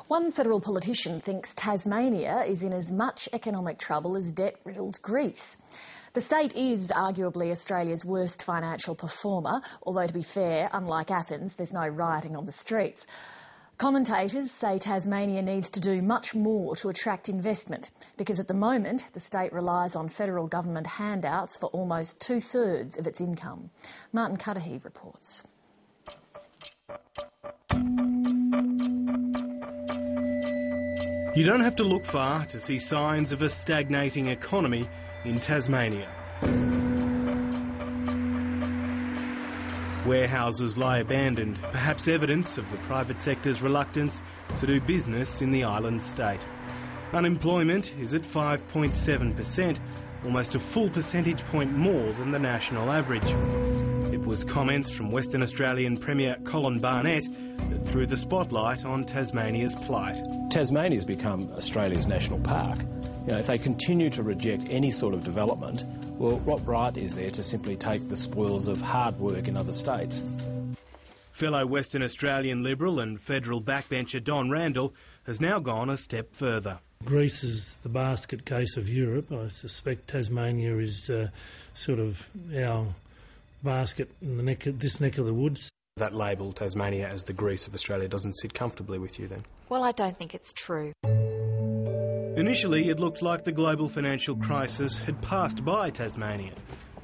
One federal politician thinks Tasmania is in as much economic trouble as debt-riddled Greece. The state is arguably Australia's worst financial performer, although to be fair, unlike Athens, there's no rioting on the streets. Commentators say Tasmania needs to do much more to attract investment because at the moment the state relies on federal government handouts for almost 2/3 of its income. Martin Cudahy reports. You don't have to look far to see signs of a stagnating economy in Tasmania. Warehouses lie abandoned, perhaps evidence of the private sector's reluctance to do business in the island state. Unemployment is at 5.7%, almost a full percentage point more than the national average. It was comments from Western Australian Premier Colin Barnett that threw the spotlight on Tasmania's plight. Tasmania's become Australia's national park. If they continue to reject any sort of development, well, what right is there to simply take the spoils of hard work in other states? Fellow Western Australian Liberal and federal backbencher Don Randall has now gone a step further. Greece is the basket case of Europe. I suspect Tasmania is sort of our basket in this neck of the woods. That label, Tasmania as the Greece of Australia, doesn't sit comfortably with you then? Well, I don't think it's true. Initially, it looked like the global financial crisis had passed by Tasmania,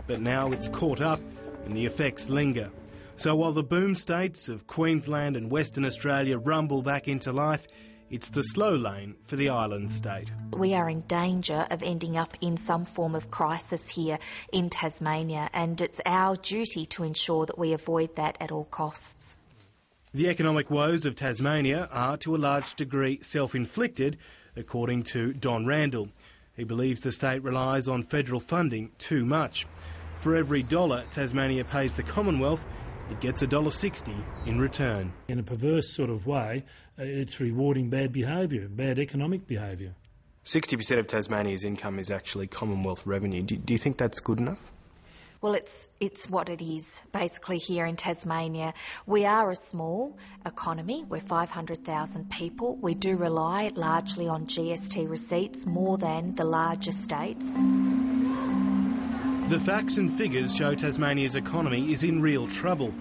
but now it's caught up and the effects linger. So while the boom states of Queensland and Western Australia rumble back into life, it's the slow lane for the island state. We are in danger of ending up in some form of crisis here in Tasmania, and it's our duty to ensure that we avoid that at all costs. The economic woes of Tasmania are to a large degree self-inflicted, according to Don Randall. He believes the state relies on federal funding too much. For every dollar Tasmania pays the Commonwealth, it gets $1.60 in return. In a perverse sort of way, it's rewarding bad behaviour, bad economic behaviour. 60% of Tasmania's income is actually Commonwealth revenue. Do you think that's good enough? Well, it's what it is, basically, here in Tasmania. We are a small economy. We're 500,000 people. We do rely largely on GST receipts, more than the larger states. The facts and figures show Tasmania's economy is in real trouble.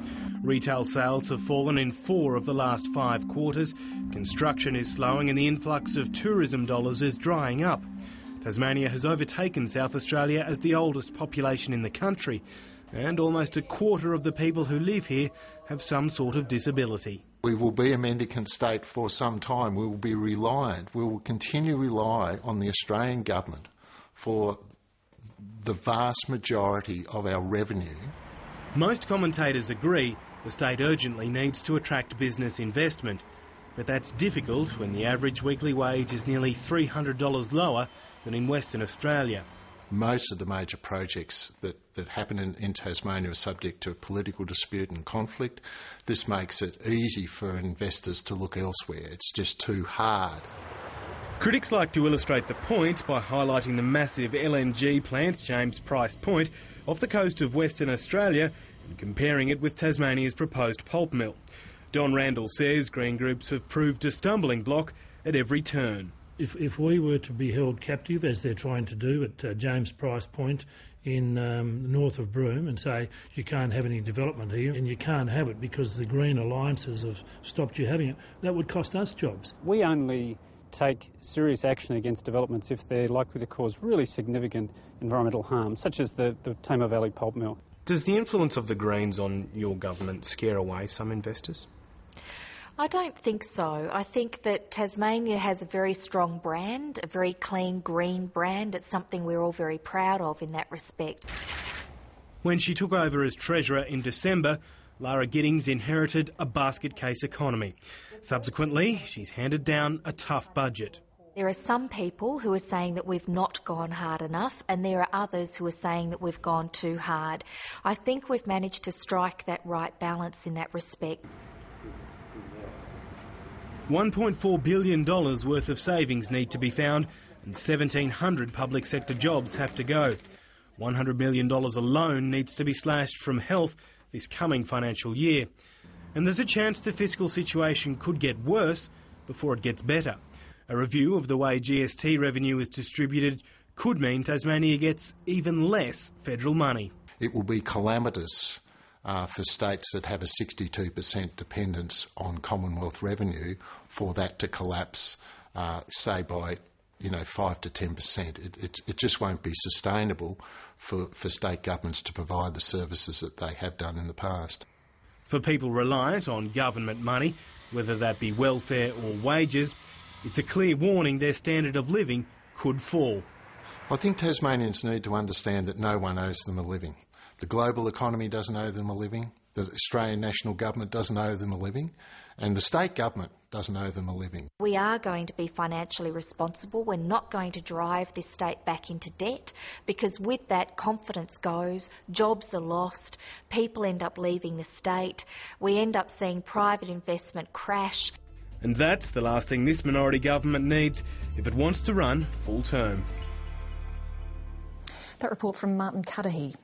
Retail sales have fallen in 4 of the last 5 quarters. Construction is slowing and the influx of tourism dollars is drying up. Tasmania has overtaken South Australia as the oldest population in the country, and almost a quarter of the people who live here have some sort of disability. We will be a mendicant state for some time. We will be reliant. We will continue to rely on the Australian government for the vast majority of our revenue. Most commentators agree the state urgently needs to attract business investment, but that's difficult when the average weekly wage is nearly $300 lower than in Western Australia. Most of the major projects that happen in Tasmania are subject to political dispute and conflict. This makes it easy for investors to look elsewhere. It's just too hard. Critics like to illustrate the point by highlighting the massive LNG plant, James Price Point, off the coast of Western Australia and comparing it with Tasmania's proposed pulp mill. Don Randall says green groups have proved a stumbling block at every turn. If we were to be held captive, as they're trying to do at James Price Point in north of Broome, and say you can't have any development here, and you can't have it because the green alliances have stopped you having it, that would cost us jobs. We only take serious action against developments if they're likely to cause really significant environmental harm, such as the Tamar Valley pulp mill. Does the influence of the Greens on your government scare away some investors? I don't think so. I think that Tasmania has a very strong brand, a very clean green brand. It's something we're all very proud of in that respect. When she took over as Treasurer in December, Lara Giddings inherited a basket case economy. Subsequently, she's handed down a tough budget. There are some people who are saying that we've not gone hard enough, and there are others who are saying that we've gone too hard. I think we've managed to strike that right balance in that respect. $1.4 billion worth of savings need to be found and 1,700 public sector jobs have to go. $100 million alone needs to be slashed from health this coming financial year. And there's a chance the fiscal situation could get worse before it gets better. A review of the way GST revenue is distributed could mean Tasmania gets even less federal money. It will be calamitous for states that have a 62% dependence on Commonwealth revenue for that to collapse, say by 5 to 10%. It just won't be sustainable for state governments to provide the services that they have done in the past. For people reliant on government money, whether that be welfare or wages, it's a clear warning their standard of living could fall. I think Tasmanians need to understand that no one owes them a living. The global economy doesn't owe them a living, the Australian national government doesn't owe them a living, and the state government doesn't owe them a living. We are going to be financially responsible. We're not going to drive this state back into debt, because with that, confidence goes, jobs are lost, people end up leaving the state, we end up seeing private investment crash. And that's the last thing this minority government needs if it wants to run full term. That report from Martin Cudahy.